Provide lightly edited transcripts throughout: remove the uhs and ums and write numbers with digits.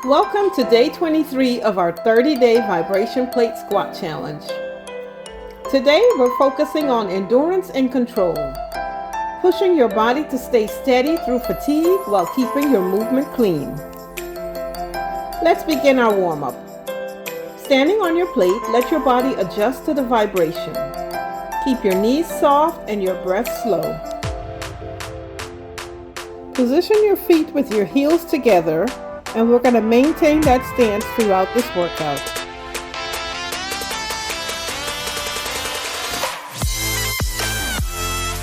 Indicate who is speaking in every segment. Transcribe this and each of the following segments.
Speaker 1: Welcome to day 23 of our 30-day vibration plate squat challenge. Today we're focusing on endurance and control, pushing your body to stay steady through fatigue while keeping your movement clean. Let's begin our warm-up. Standing on your plate, let your body adjust to the vibration. Keep your knees soft and your breath slow. Position your feet with your heels together, and we're going to maintain that stance throughout this workout.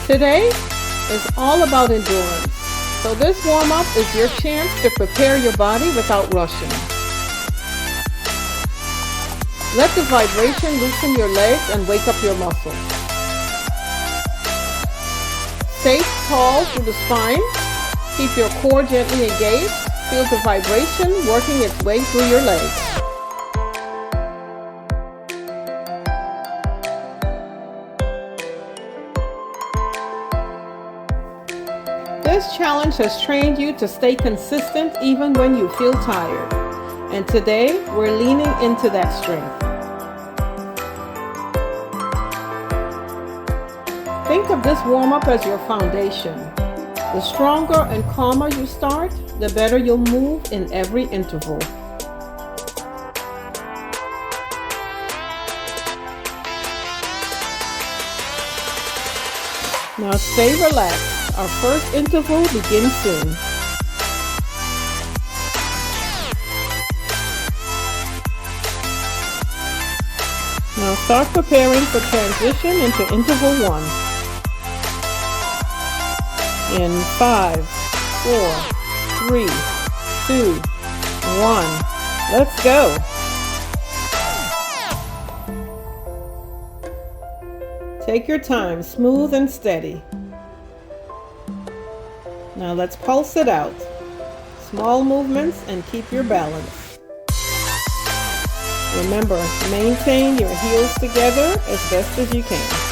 Speaker 1: Today is all about endurance, so this warm-up is your chance to prepare your body without rushing. Let the vibration loosen your legs and wake up your muscles. Stay tall through the spine. Keep your core gently engaged. Feel the vibration working its way through your legs. This challenge has trained you to stay consistent even when you feel tired. And today, we're leaning into that strength. Think of this warm-up as your foundation. The stronger and calmer you start, the better you'll move in every interval. Now stay relaxed. Our first interval begins soon. Now start preparing for transition into interval 1. In 5, 4, 3, 2, 1. Let's go. Take your time, smooth and steady. Now let's pulse it out. Small movements and keep your balance. Remember, maintain your heels together as best as you can.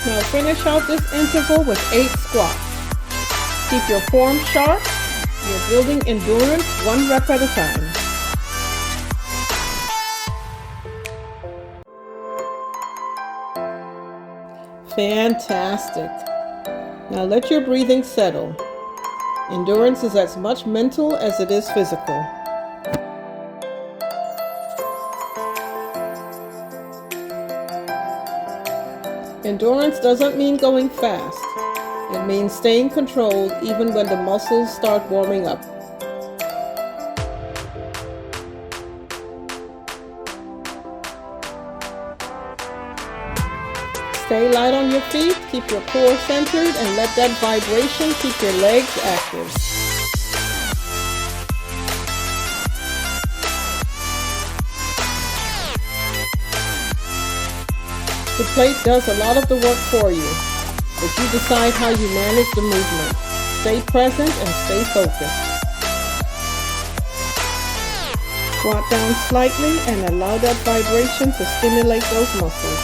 Speaker 1: Now finish out this interval with 8 squats. Keep your form sharp. You're building endurance 1 rep at a time. Fantastic. Now let your breathing settle. Endurance is as much mental as it is physical. Endurance doesn't mean going fast. It means staying controlled even when the muscles start warming up. Stay light on your feet, keep your core centered, and let that vibration keep your legs active. The plate does a lot of the work for you, but you decide how you manage the movement. Stay present and stay focused. Squat down slightly and allow that vibration to stimulate those muscles.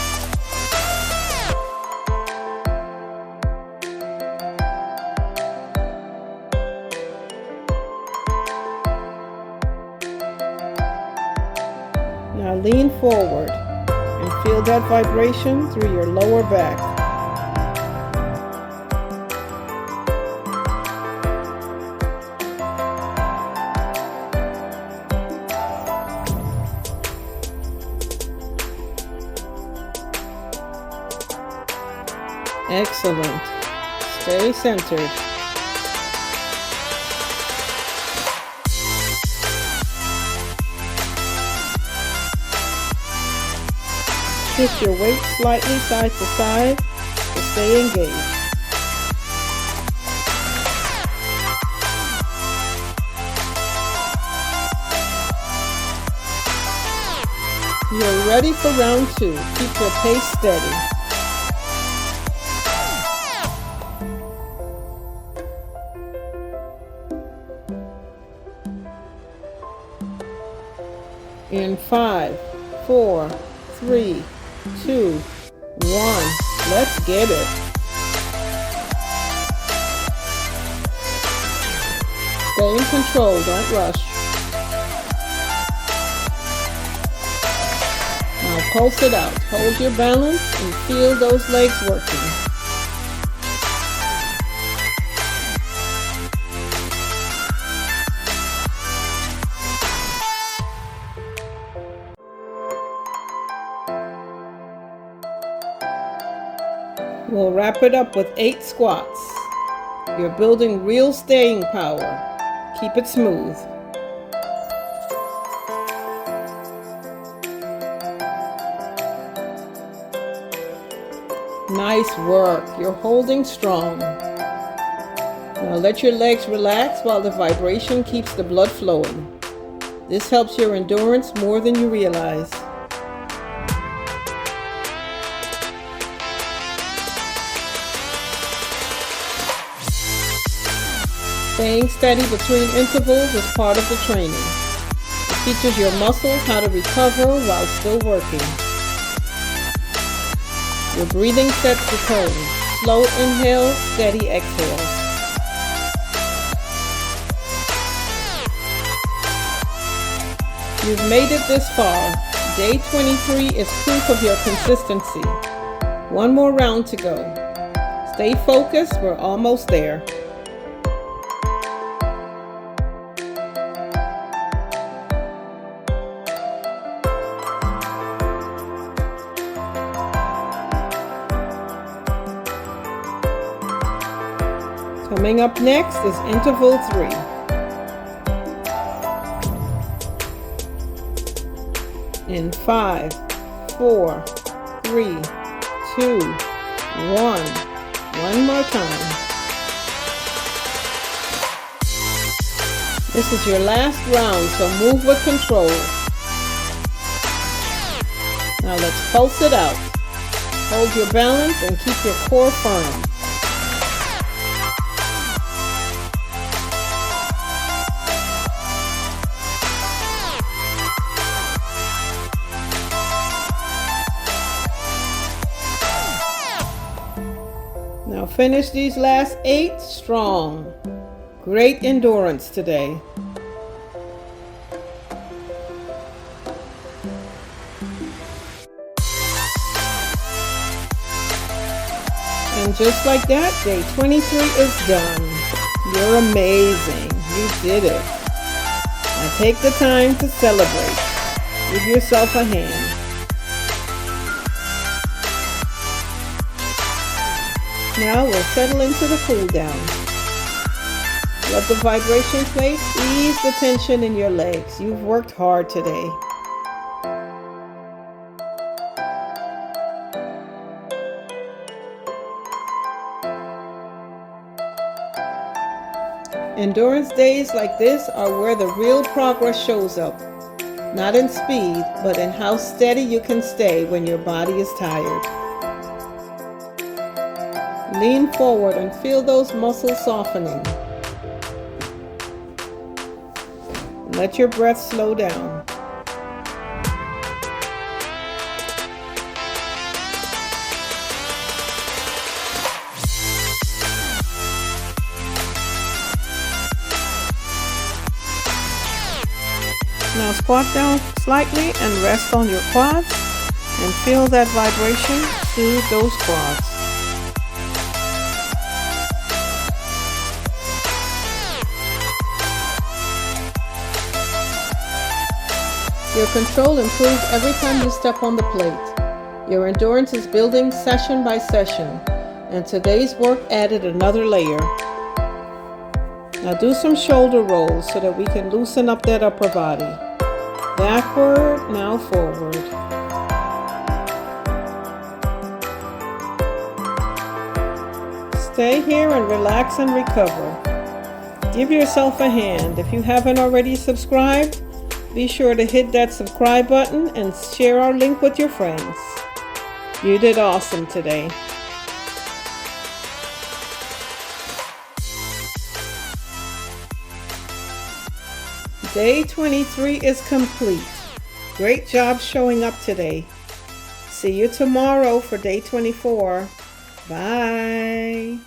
Speaker 1: Now lean forward and feel that vibration through your lower back. Excellent. Stay centered. Shift your weight slightly side to side to stay engaged. You're ready for round 2. Keep your pace steady. In 5, 4, 3, 2, 1. Let's get it. Stay in control, don't rush. Now pulse it out. Hold your balance and feel those legs working. We'll wrap it up with 8 squats. You're building real staying power. Keep it smooth. Nice work. You're holding strong. Now let your legs relax while the vibration keeps the blood flowing. This helps your endurance more than you realize. Staying steady between intervals is part of the training. It teaches your muscles how to recover while still working. Your breathing sets the tone. Slow inhales, steady exhales. You've made it this far. Day 23 is proof of your consistency. One more round to go. Stay focused, we're almost there. Coming up next is interval 3. In 5, 4, 3, 2, 1. One more time. This is your last round, so move with control. Now let's pulse it out. Hold your balance and keep your core firm. Now finish these last 8 strong. Great endurance today. And just like that, day 23 is done. You're amazing. You did it. Now take the time to celebrate. Give yourself a hand. Now we'll settle into the cool down. Let the vibration plate ease the tension in your legs. You've worked hard today. Endurance days like this are where the real progress shows up. Not in speed, but in how steady you can stay when your body is tired. Lean forward and feel those muscles softening. Let your breath slow down. Now squat down slightly and rest on your quads and feel that vibration soothe those quads. Your control improves every time you step on the plate. Your endurance is building session by session, and today's work added another layer. Now do some shoulder rolls so that we can loosen up that upper body. Backward, now forward. Stay here and relax and recover. Give yourself a hand. If you haven't already subscribed, be sure to hit that subscribe button and share our link with your friends. You did awesome today. Day 23 is complete. Great job showing up today. See you tomorrow for day 24. Bye.